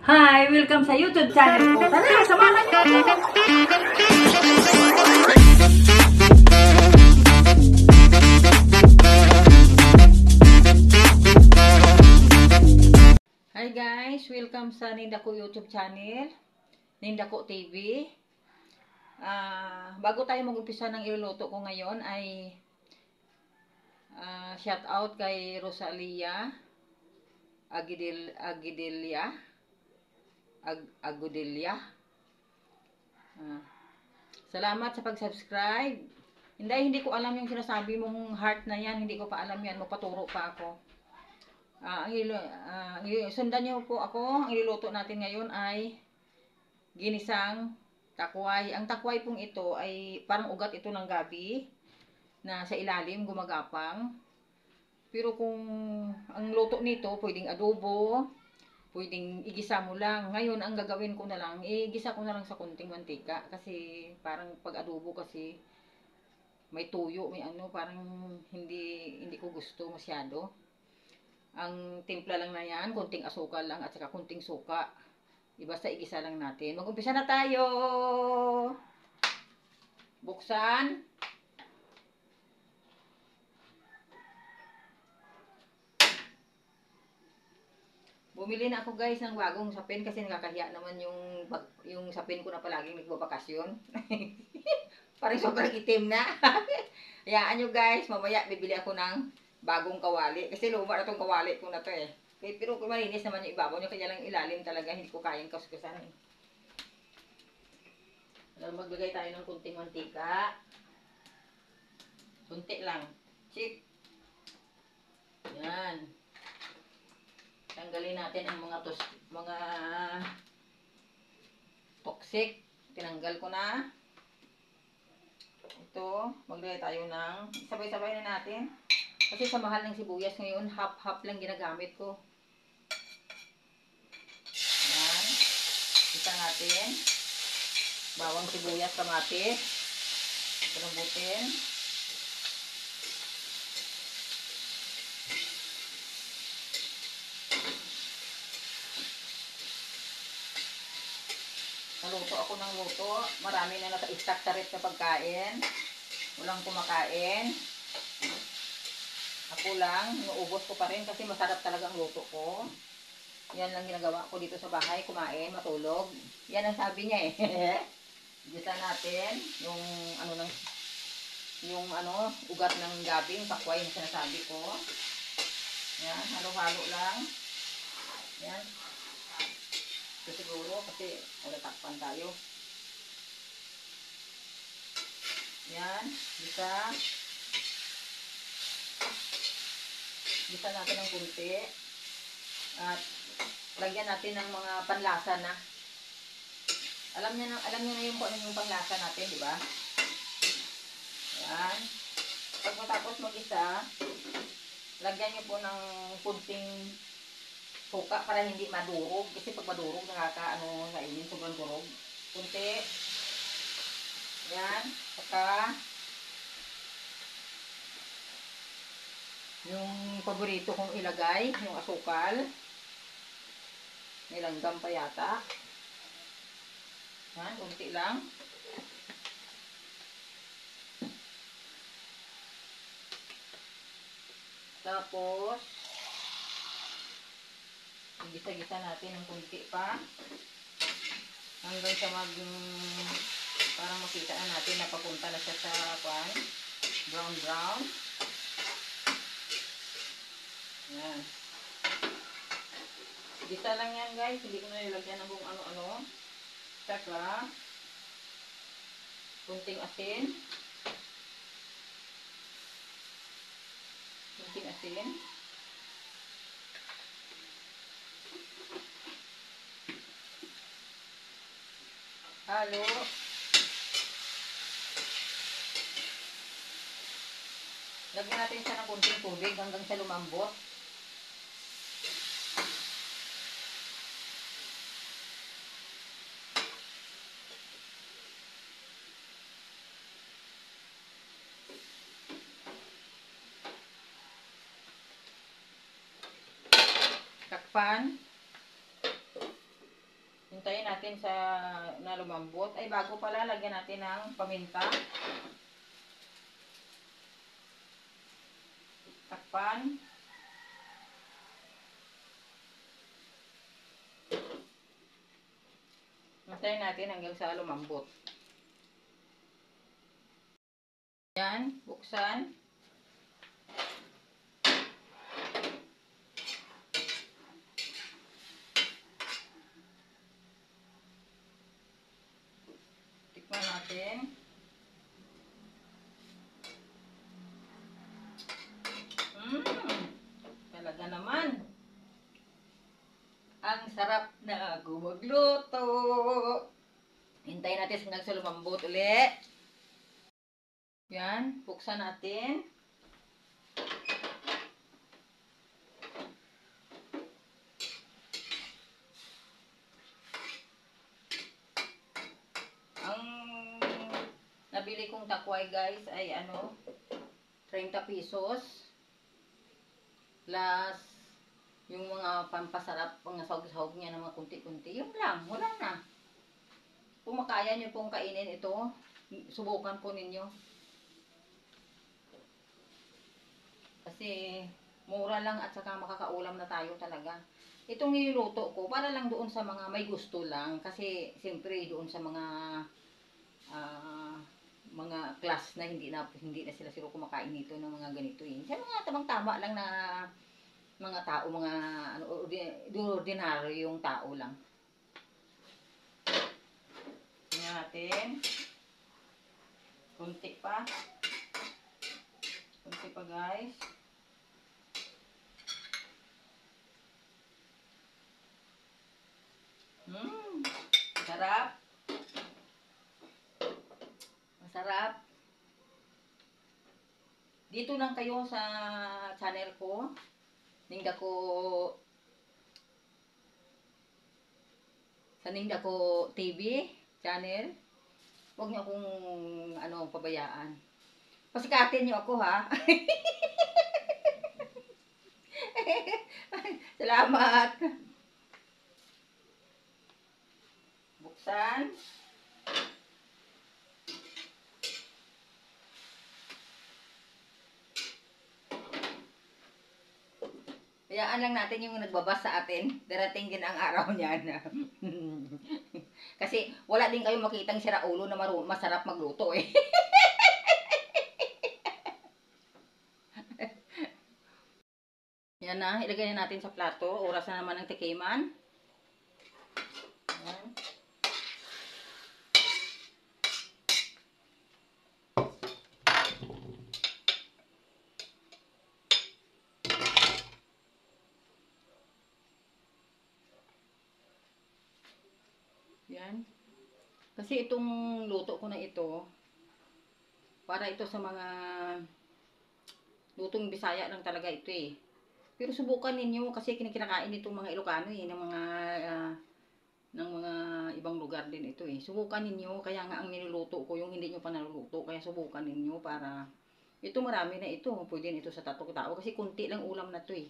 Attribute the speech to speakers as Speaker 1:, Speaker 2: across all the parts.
Speaker 1: Hi! Welcome sa YouTube channel ko. Tara, samahan niyo ako! Hi guys! Welcome sa Nindako YouTube channel. Nindako TV. Bago tayo mag-umpisa ng iluluto ko ngayon ay shout out kay Rosalia Agudelia. Salamat sa pag-subscribe. Hindi ko alam yung sinasabi mong heart na yan. Hindi ko pa alam yan. Magpaturo pa ako. Sundan niyo po ako. Ang iluluto natin ngayon ay ginisang takway. Ang takway pong ito ay parang ugat ito ng gabi na sa ilalim gumagapang. Pero kung ang luto nito, pwedeng adobo, pwedeng igisa mo lang. Ngayon, ang gagawin ko na lang, igisa ko na lang sa kunting mantika. Kasi parang pag adobo kasi may tuyo, may ano, parang hindi ko gusto masyado. Ang timpla lang na yan, kunting asukal lang at saka kunting suka. Basta igisa lang natin. Mag-umpisa na tayo! Buksan. Bumili na ako guys ng bagong sapin kasi nakakahiya naman yung sapin ko na palaging nagbabakasyon. Parang sobrang itim na. Hayaan nyo guys, mamaya bibili ako ng bagong kawali. Kasi luma na tong kawali ko na to eh. Pero malinis naman yung ibabaw nyo, kaya lang ilalim talaga, hindi ko kayang kuskusan eh. Maglagay tayo ng kunting mantika. Kunti lang. Chip. Yan. Tanggalin natin ang mga toxic. Tinanggal ko na. Ito, maglagay tayo ng sabay-sabay na natin. Kasi sa mahal ng sibuyas ngayon, half-half lang ginagamit ko. Yan. Isa natin. Bawang sibuyas, kamatis. Palambutin. Naluto ako ng luto. Marami na naka-stack sa rep na pagkain. Walang kumakain. Ako lang. Inuubos ko pa rin kasi masarap talaga ang luto ko. Yan lang ginagawa ko dito sa bahay. Kumain, matulog. Yan ang sabi niya eh. Gisa natin yung ugat ng gabi, yung takway na sinasabi ko. Yan, halo-halo lang. Yan. Ito siguro kasi natatakpan tayo. Yan, gisa. Gisa natin ng kunti. At lagyan natin ng mga panlasa na. Alam niyo na yung kung ano yung panlasa natin, di ba? Yan. Pag matapos mag-isa, lagyan niyo po ng kunting suka para hindi madurog. Kasi pag madurog, kainin, sobrang durog. Kunti. Yan. Saka, yung paborito kong ilagay, yung asukal. May langgam pa yata. Yan, kunti lang. Tapos, gisa-gisa natin ng kunti pa. Hanggang sa parang makita na natin na papunta na siya sa brown. Yan. Gisa lang yan guys. Hindi ko na nilagyan ng kung ano-ano. Saka, kunting asin. Halo. Lagyan natin siya ng kunting tubig hanggang sa lumambot. Takpan. Hintayin natin sa na lumambot. Ay, bago pala, lagyan natin ng paminta. Takpan. Hintayin natin hanggang sa lumambot. Yan, buksan. Tikman natin. Talaga naman. Ang sarap na gumagluto. Hintayin natin hanggang sa lumambot ulit. Yan, buksan natin. Ang nabili kong takway guys ay 30 pesos. Plus yung mga pampasarap, mga sahog-sahog niya ng mga kunti-kunti. Yun lang, wala na. Kung makaya nyo pong kainin ito, subukan po ninyo. Kasi mura lang at saka makakaulam na tayo talaga. Itong niluluto ko para lang doon sa mga may gusto lang. Kasi siyempre doon sa mga class na hindi na sila kumakain nito ng mga ganito eh. Sa mga tamang-tama lang na mga tao, mga ordinaryo yung tao lang. Tingnan natin. Kunti pa. Kunti pa guys. Sarap. Masarap. Dito lang kayo sa channel ko. Ningda ko TV channel. Huwag niyo akong pabayaan. Pasikatin niyo ako ha. Salamat. Buksan. Hayaan lang natin yung nagbabas sa atin. Darating din ang araw niyan. Kasi wala din kayo makitang siraulo na masarap magluto eh. Yan na, ilagay na natin sa plato. Oras na naman ng tikiman. Yan. Yan. Kasi itong luto ko na ito, para ito sa mga lutong Bisaya lang talaga ito eh. Pero subukan ninyo kasi kinakain itong mga Ilocano eh, ng mga ibang lugar din ito eh. Subukan ninyo, kaya nga ang niluluto ko yung hindi nyo pa naluluto, kaya subukan ninyo para ito marami na ito. Pwede nito sa tatlo tao kasi kunti lang ulam na to eh.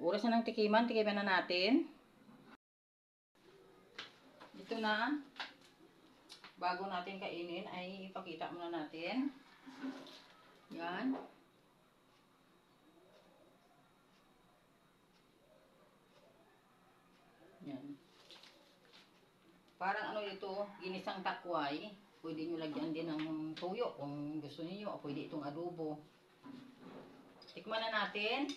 Speaker 1: Oras na ng tikiman na natin. Ito na. Bago natin kainin ay ipakita muna natin. Yan. Yan. Parang ito, ginisang takway. Pwede nyo lagyan din ng tuyo kung gusto niyo. O pwede itong adobo. Tikman na natin.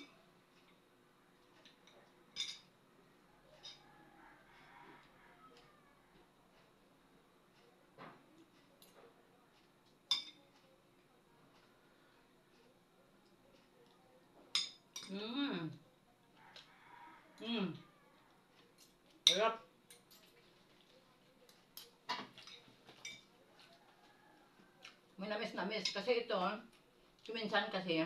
Speaker 1: Sarap. May namis-namis. Kasi ito, minsan kasi,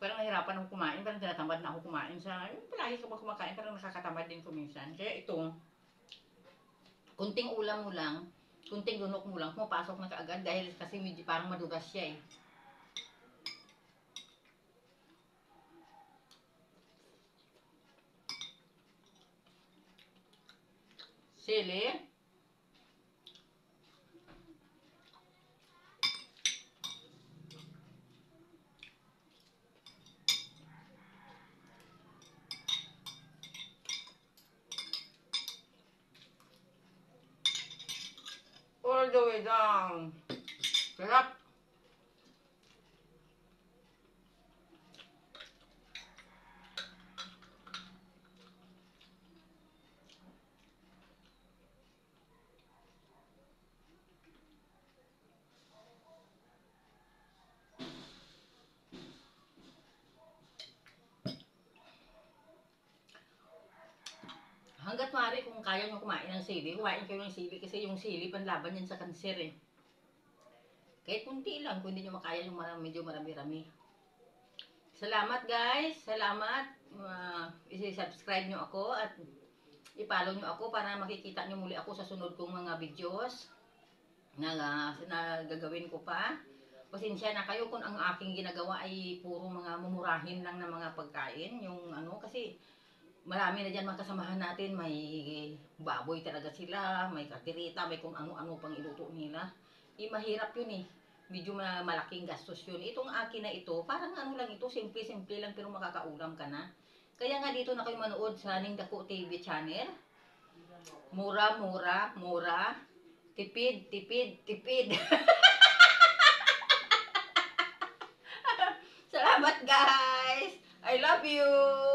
Speaker 1: parang nahirapan ako kumain. Parang tinatamad na ako kumain sa, palagi ko ba kumakain, parang nakakatamad din ko minsan. Kaya ito, kunting ulam mo lang, kunting lunok mo lang, pumapasok na kaagad dahil kasi medyo parang madulas siya eh. Sili. All the way down. Sarap. Hanggat maaari kung kaya nyo kumain ng sili, kumain kayo ng sili kasi yung sili panlaban yan sa kanser eh. Kahit kunti lang, kung hindi nyo makaya yung medyo marami-rami. Salamat guys, salamat. I-subscribe nyo ako at i-follow nyo ako para makikita nyo muli ako sa sunod kong mga videos na gagawin ko pa. Pasensya na kayo kung ang aking ginagawa ay puro mga mumurahin lang na mga pagkain. Yung ano, kasi marami na dyan mga kasamahan natin, may baboy talaga sila, may katirita, may kung ano-ano pang iluto nila. Mahirap yun eh. Medyo malaking gastos yun. Itong akin na ito, parang ano lang ito, simple-simple lang pero makakaulam ka na. Kaya nga dito na kayo manood sa Ningdako TV channel. Mura, mura, mura. Tipid, tipid, tipid. Salamat guys! I love you!